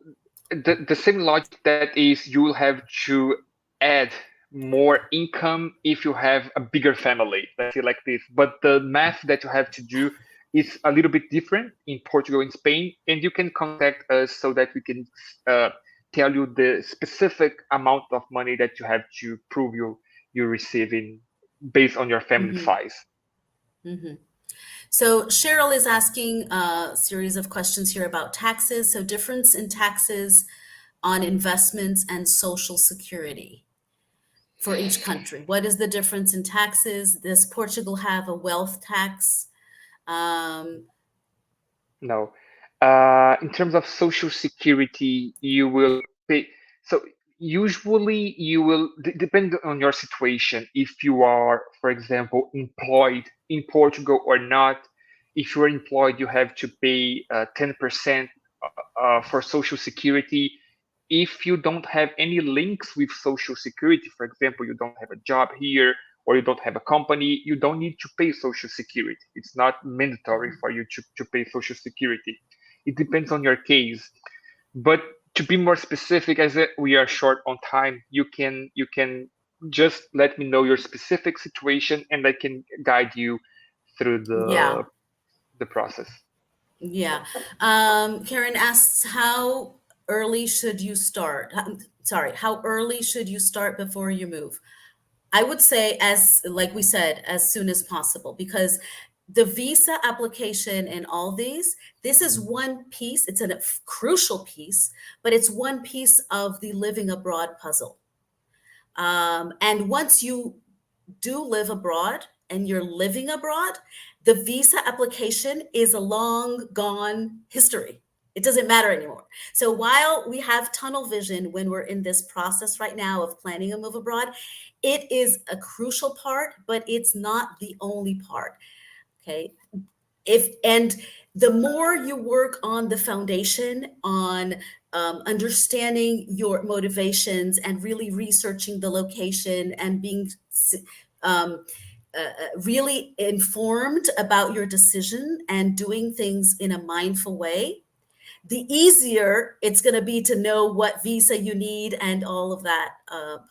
the same logic that is you will have to add more income if you have a bigger family. Let's say like this. But the math that you have to do is a little bit different in Portugal and Spain, and you can contact us so that we can uh, tell you the specific amount of money that you have to prove you're receiving based on your family Hmm. size. Hmm. So Cheryl is asking a series of questions here about taxes. So difference in taxes on investments and social security for each country. What is the difference in taxes? Does Portugal have a wealth tax? Um, No. In terms of social security, you will pay. So usually you will depend on your situation. If you are, for example, employed in Portugal or not. If you're employed, you have to pay 10% for social security. If you don't have any links with social security, for example, you don't have a job here or you don't have a company, you don't need to pay social security. It's not mandatory for you to pay social security. It depends on your case. But to be more specific, as we are short on time, you can just let me know your specific situation and I can guide you through yeah, the process. yeah. Karen asks, how early should you start? Sorry, how early should you start before you move? I would say, as like we said, as soon as possible, because the visa application and all these, this is one piece. It's a crucial piece, but it's one piece of the living abroad puzzle. And once you do live abroad and you're living abroad, the visa application is a long gone history. It doesn't matter anymore. So while we have tunnel vision when we're in this process right now of planning a move abroad, it is a crucial part, but it's not the only part. Okay. If and the more you work on the foundation, on understanding your motivations and really researching the location and being um, really informed about your decision and doing things in a mindful way, the easier it's going to be to know what visa you need and all of that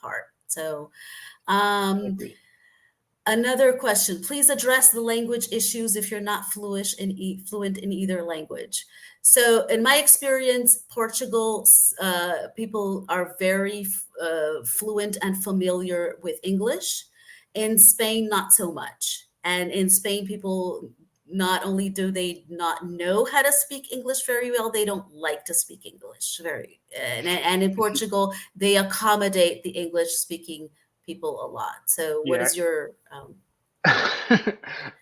part. So, I um, agree. another question, please address the language issues if you're not fluent in either language. So, in my experience, Portugal, people are very fluent and familiar with English. In Spain, not so much. And in Spain, people not only do they not know how to speak English very well, they don't like to speak English and in Portugal, they accommodate the English speaking people a lot. So, what Yeah, is your I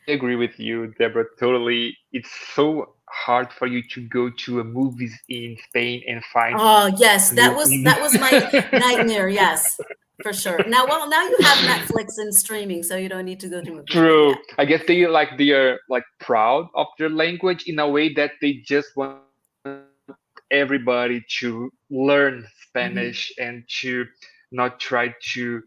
agree with you, Deborah. Totally. It's so hard for you to go to a movies in Spain and find Oh, yes, fluent that English. was my nightmare. Yes, for sure. Now, well, now you have Netflix and streaming, so you don't need to go to movies. But True. yeah. I guess they are like proud of their language in a way that they just want everybody to learn Spanish and Hmm. to not try to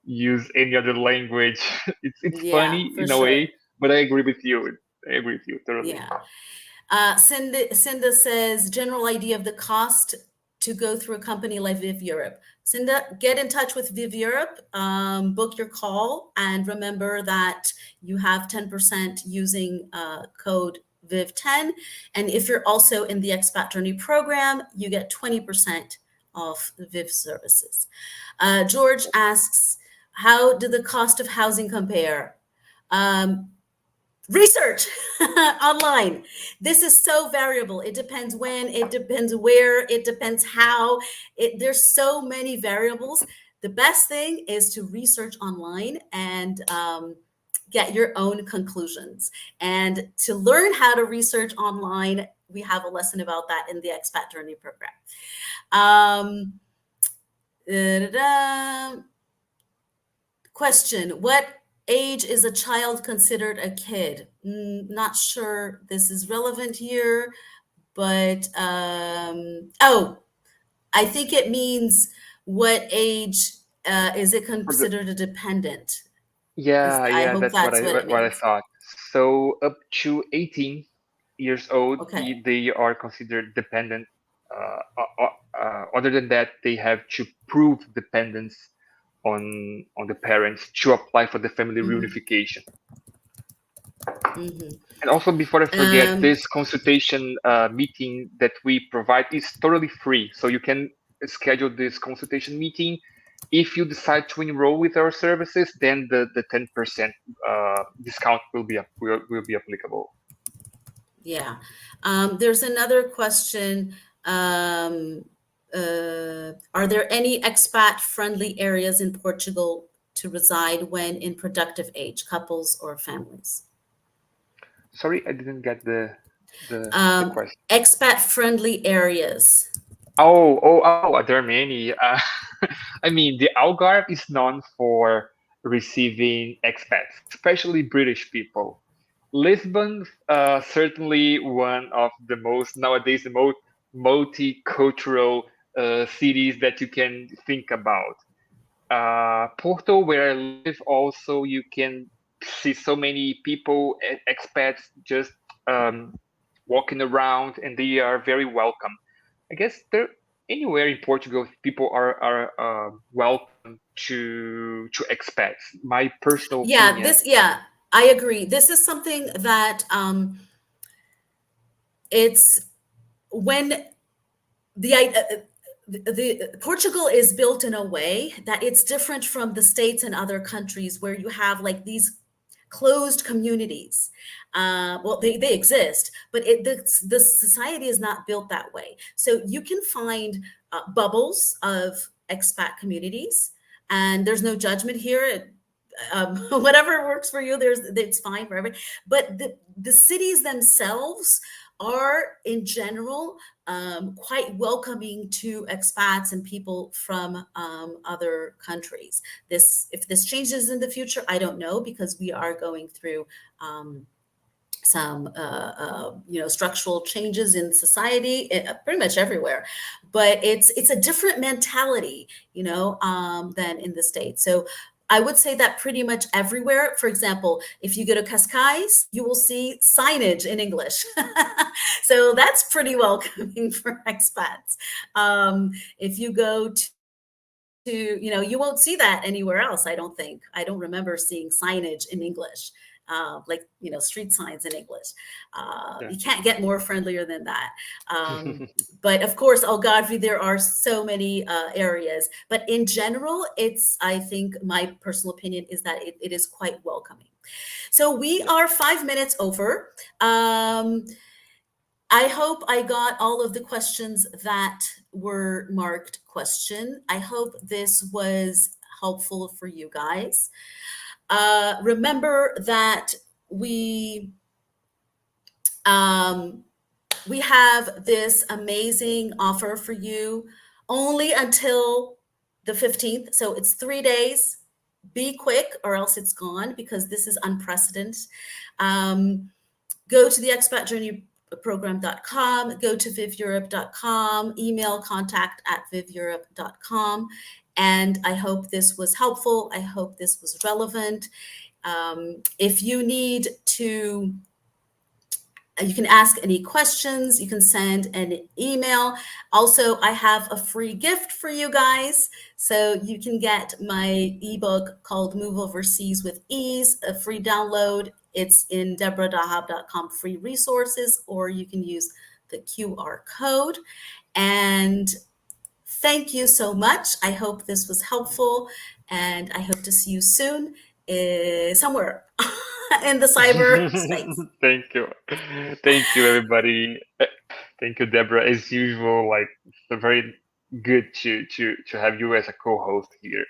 use any other language. It's Yeah, funny for in a way, sure. but I agree with you. I agree with you totally. Yeah. Cinda says general idea of the cost to go through a company like Viv Europe. Cinda, get in touch with Viv Europe, book your call, and remember that you have 10% using code VIV10. And if you're also in the Expat Journey program, you get 20% off the Viv services. George asks, how do the cost of housing compare? Um, Research online. This is so variable. It depends when, it depends where, it depends how. There's so many variables. The best thing is to research online and get your own conclusions. And to learn how to research online, we have a lesson about that in the Expat Journey program. Um, da-da-da. Question, what age is a child considered a kid? Not sure this is relevant here, but oh, I think it means what age is it For the considered a dependent? Yeah, I yeah, hope that's that's what it what I means. thought. So up to 18 years old, Okay. they are considered dependent. Other than that, they have to prove dependence on the parents to apply for the family Hmm. reunification. Hmm. And also, before I forget, Um, this consultation meeting that we provide is totally free. So you can schedule this consultation meeting. If you decide to enroll with our services, then the 10% discount will be applicable. yeah. There's another question. Um, are there any expat friendly areas in Portugal to reside when in productive age, couples or families? Sorry, I didn't get the question. Expat friendly areas. There are many. I mean, the Algarve is known for receiving expats, especially British people. Lisbon, certainly one of the most nowadays the most multicultural cities that you can think about. Porto, where I live, also you can see so many people, expats, just um, walking around, and they are very welcome. I guess there anywhere in Portugal, people are welcome to expats. My personal opinion. Yeah, I agree. This is something that it's when the Portugal is built in a way that it's different from the states and other countries where you have like these closed communities. Well, they exist, but the society is not built that way. So you can find bubbles of expat communities, and there's no judgment here. Whatever works for you, it's fine for everybody. But the cities themselves are, in general, quite welcoming to expats and people from other countries. If this changes in the future, I don't know because we are going through um, some structural changes in society, pretty much everywhere, but it's a different mentality, than in the States. So I would say that pretty much everywhere. For example, if you go to Cascais, you will see signage in English. So that's pretty welcoming for expats. If you go you won't see that anywhere else, I don't think. I don't remember seeing signage in English, street signs in English. Yeah. You can't get more friendlier than that. But of course, Algarve, there are so many areas. But in general, I think my personal opinion is that it is quite welcoming. So we are 5 minutes over. I hope I got all of the questions that were marked question. I hope this was helpful for you guys. Remember that we have this amazing offer for you only until the 15th. So it's 3 days. Be quick or else it's gone, because this is unprecedented. Go to the expatjourneyprogram.com, go to viveurope.com, email contact@viveurope.com. And I hope this was helpful. I hope this was relevant. If you need to, you can ask any questions, you can send an email. Also, I have a free gift for you guys. So you can get my ebook called Move Overseas with Ease, a free download. It's in deborah.dahab.com free resources, or you can use the QR code. And thank you so much. I hope this was helpful, and I hope to see you soon somewhere in the cyberspace. Thank you. Thank you, everybody. Thank you, Deborah. As usual, it's very good to have you as a co-host here.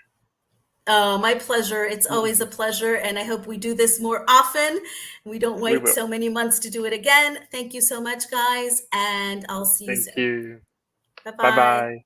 My pleasure. It's always a pleasure. And I hope we do this more often. We don't wait so many months to do it again. Thank you so much, guys. And I'll see you soon. Thank you. Bye-bye. Bye-bye.